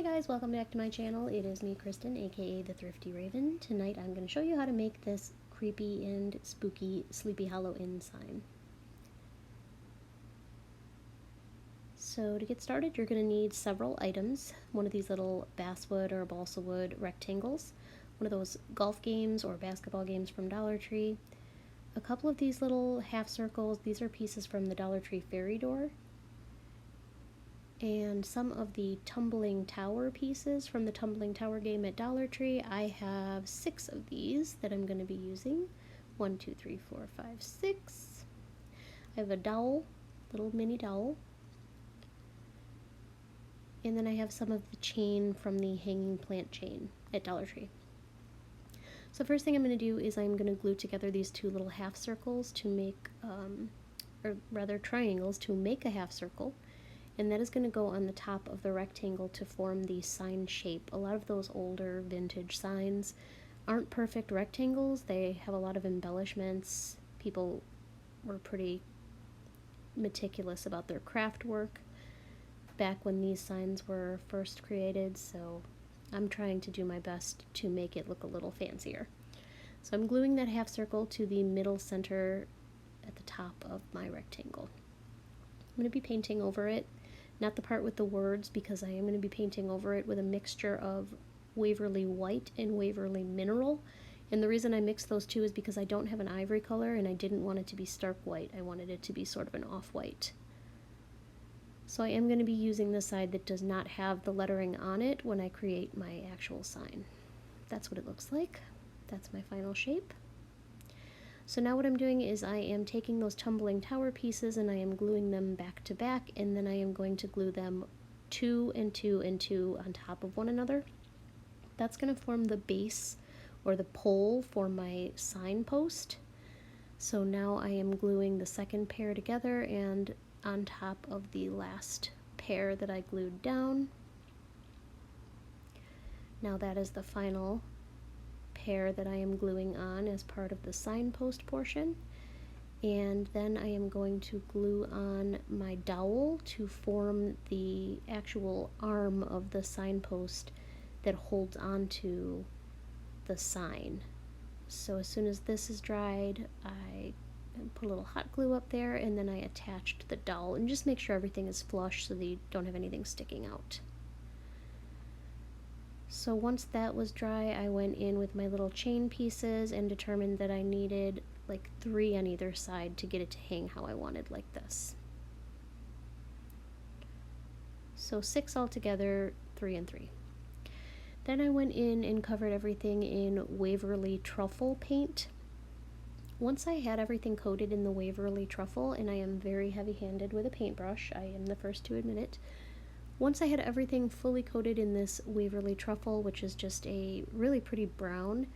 Hi guys, welcome back to my channel. It is me, Kristen, aka the Thrifty Raven. Tonight I'm going to show you how to make this creepy and spooky Sleepy Hollow Inn sign. So to get started, you're going to need several items. One of these little basswood or balsa wood rectangles, one of those golf games or basketball games from Dollar Tree, a couple of these little half circles. These are pieces from the Dollar Tree fairy door, and some of the tumbling tower pieces from the tumbling tower game at Dollar Tree. I have 6 of these that I'm going to be using. 1, 2, 3, 4, 5, 6. I have a dowel, little mini dowel. And then I have some of the chain from the hanging plant chain at Dollar Tree. So first thing I'm going to do is I'm going to glue together these 2 little half circles to make, or rather triangles to make a half circle. And that is going to go on the top of the rectangle to form the sign shape. A lot of those older vintage signs aren't perfect rectangles. They have a lot of embellishments. People were pretty meticulous about their craft work back when these signs were first created, so I'm trying to do my best to make it look a little fancier. So I'm gluing that half circle to the middle center at the top of my rectangle. I'm going to be painting over it. Not the part with the words, because I am going to be painting over it with a mixture of Waverly White and Waverly Mineral. And the reason I mixed those two is because I don't have an ivory color and I didn't want it to be stark white. I wanted it to be sort of an off-white. So I am going to be using the side that does not have the lettering on it when I create my actual sign. That's what it looks like. That's my final shape. So now what I'm doing is I am taking those tumbling tower pieces and I am gluing them back to back, and then I am going to glue them 2 and 2 and 2 on top of one another. That's going to form the base or the pole for my signpost. So now I am gluing the second pair together and on top of the last pair that I glued down. Now that is the final pair that I am gluing on as part of the signpost portion, and then I am going to glue on my dowel to form the actual arm of the signpost that holds onto the sign. So as soon as this is dried, I put a little hot glue up there, and then I attached the dowel, and just make sure everything is flush so that you don't have anything sticking out. So once that was dry, I went in with my little chain pieces and determined that I needed like 3 on either side to get it to hang how I wanted, like this. So 6 altogether, 3 and 3. Then I went in and covered everything in Waverly Truffle paint. Once I had everything coated in the Waverly Truffle, and I am very heavy-handed with a paintbrush, I am the first to admit it. Once I had everything fully coated in this Waverly Truffle, which is just a really pretty brown,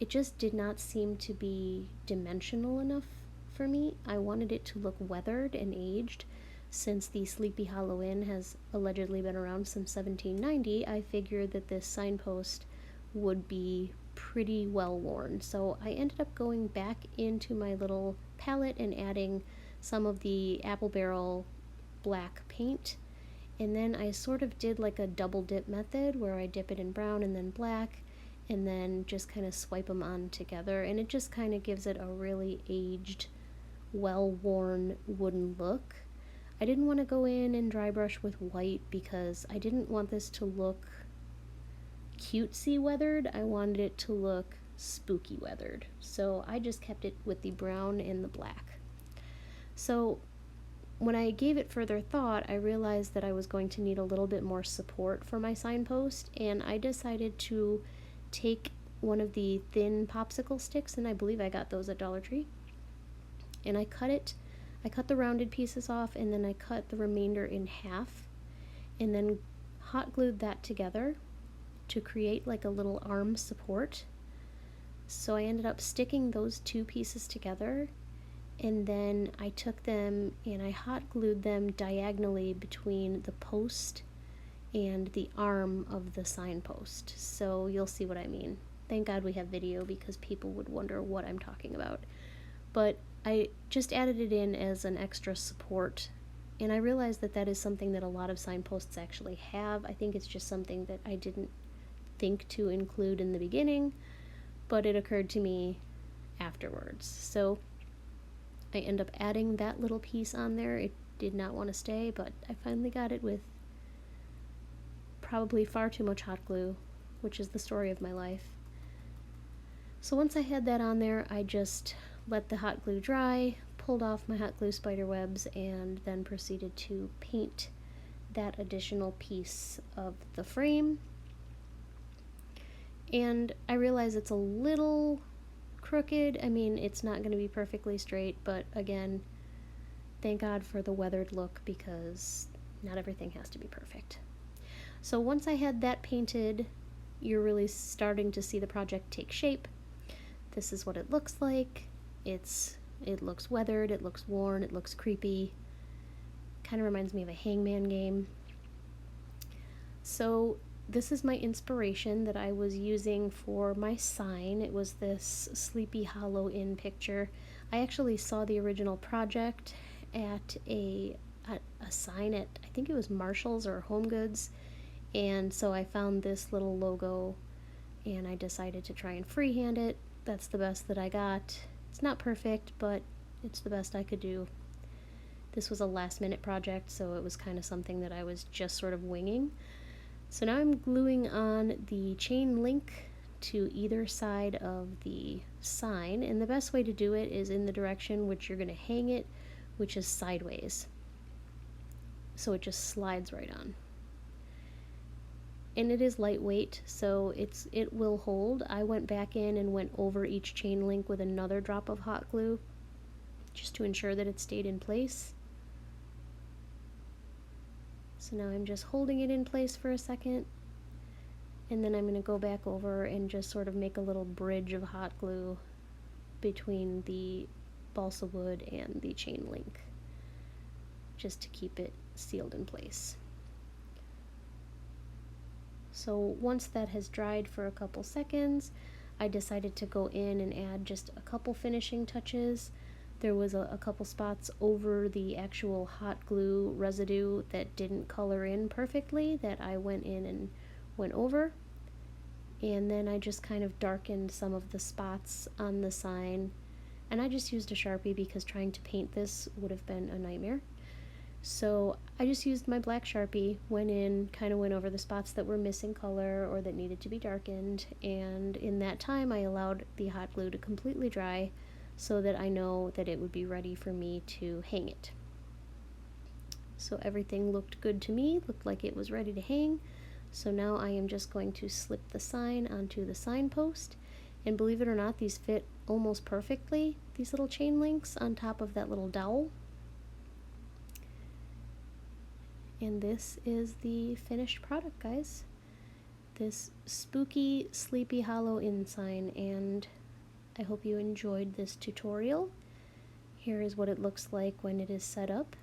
it just did not seem to be dimensional enough for me. I wanted it to look weathered and aged. Since the Sleepy Hollow Inn has allegedly been around since 1790, I figured that this signpost would be pretty well worn. So I ended up going back into my little palette and adding some of the apple barrel black paint. And then I sort of did like a double dip method where I dip it in brown and then black, and then just kind of swipe them on together, and it just kind of gives it a really aged, well-worn wooden look. I didn't want to go in and dry brush with white because I didn't want this to look cutesy weathered. I wanted it to look spooky weathered. So I just kept it with the brown and the black. So when I gave it further thought, I realized that I was going to need a little bit more support for my signpost, and I decided to take one of the thin popsicle sticks, and I believe I got those at Dollar Tree, and I cut the rounded pieces off, and then I cut the remainder in half, and then hot glued that together to create like a little arm support. So I ended up sticking those 2 pieces together, and then I took them and I hot glued them diagonally between the post and the arm of the signpost. So you'll see what I mean. Thank God we have video, because people would wonder what I'm talking about. But I just added it in as an extra support And I realized that that is something that a lot of signposts actually have. I think it's just something that I didn't think to include in the beginning, but it occurred to me afterwards. So I end up adding that little piece on there. It did not want to stay, but I finally got it with probably far too much hot glue, which is the story of my life. So once I had that on there, I just let the hot glue dry, pulled off my hot glue spider webs, and then proceeded to paint that additional piece of the frame. And I realize it's a little crooked. I mean, it's not going to be perfectly straight, but again, thank God for the weathered look, because not everything has to be perfect. So once I had that painted, you're really starting to see the project take shape. This is what it looks like. It looks weathered, it looks worn, it looks creepy. Kind of reminds me of a Hangman game. So this is my inspiration that I was using for my sign. It was this Sleepy Hollow Inn picture. I actually saw the original project at a sign at, I think it was Marshall's or Home Goods, and so I found this little logo and I decided to try and freehand it. That's the best that I got. It's not perfect, but it's the best I could do. This was a last minute project, so it was kind of something that I was just sort of winging. So now I'm gluing on the chain link to either side of the sign, and the best way to do it is in the direction which you're going to hang it, which is sideways. So it just slides right on. And it is lightweight, so it will hold. I went back in and went over each chain link with another drop of hot glue just to ensure that it stayed in place. So now I'm just holding it in place for a second, and then I'm going to go back over and just sort of make a little bridge of hot glue between the balsa wood and the chain link, just to keep it sealed in place. So once that has dried for a couple seconds, I decided to go in and add just a couple finishing touches. There was a couple spots over the actual hot glue residue that didn't color in perfectly that I went in and went over. And then I just kind of darkened some of the spots on the sign. And I just used a Sharpie because trying to paint this would have been a nightmare. So I just used my black Sharpie, went in, kind of went over the spots that were missing color or that needed to be darkened, and in that time I allowed the hot glue to completely dry so that I know that it would be ready for me to hang it. So everything looked good to me, looked like it was ready to hang. So now I am just going to slip the sign onto the signpost, and believe it or not, these fit almost perfectly, these little chain links on top of that little dowel. And this is the finished product, guys. This spooky Sleepy Hollow Inn sign, and I hope you enjoyed this tutorial. Here is what it looks like when it is set up.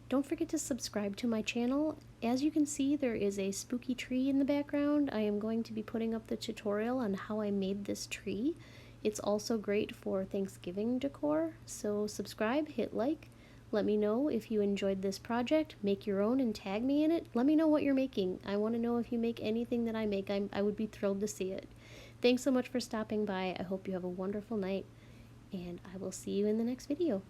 Don't forget to subscribe to my channel. As you can see, there is a spooky tree in the background. I am going to be putting up the tutorial on how I made this tree. It's also great for Thanksgiving decor, so subscribe, hit like. Let me know if you enjoyed this project. Make your own and tag me in it. Let me know what you're making. I want to know if you make anything that I make. I would be thrilled to see it. Thanks so much for stopping by. I hope you have a wonderful night, and I will see you in the next video.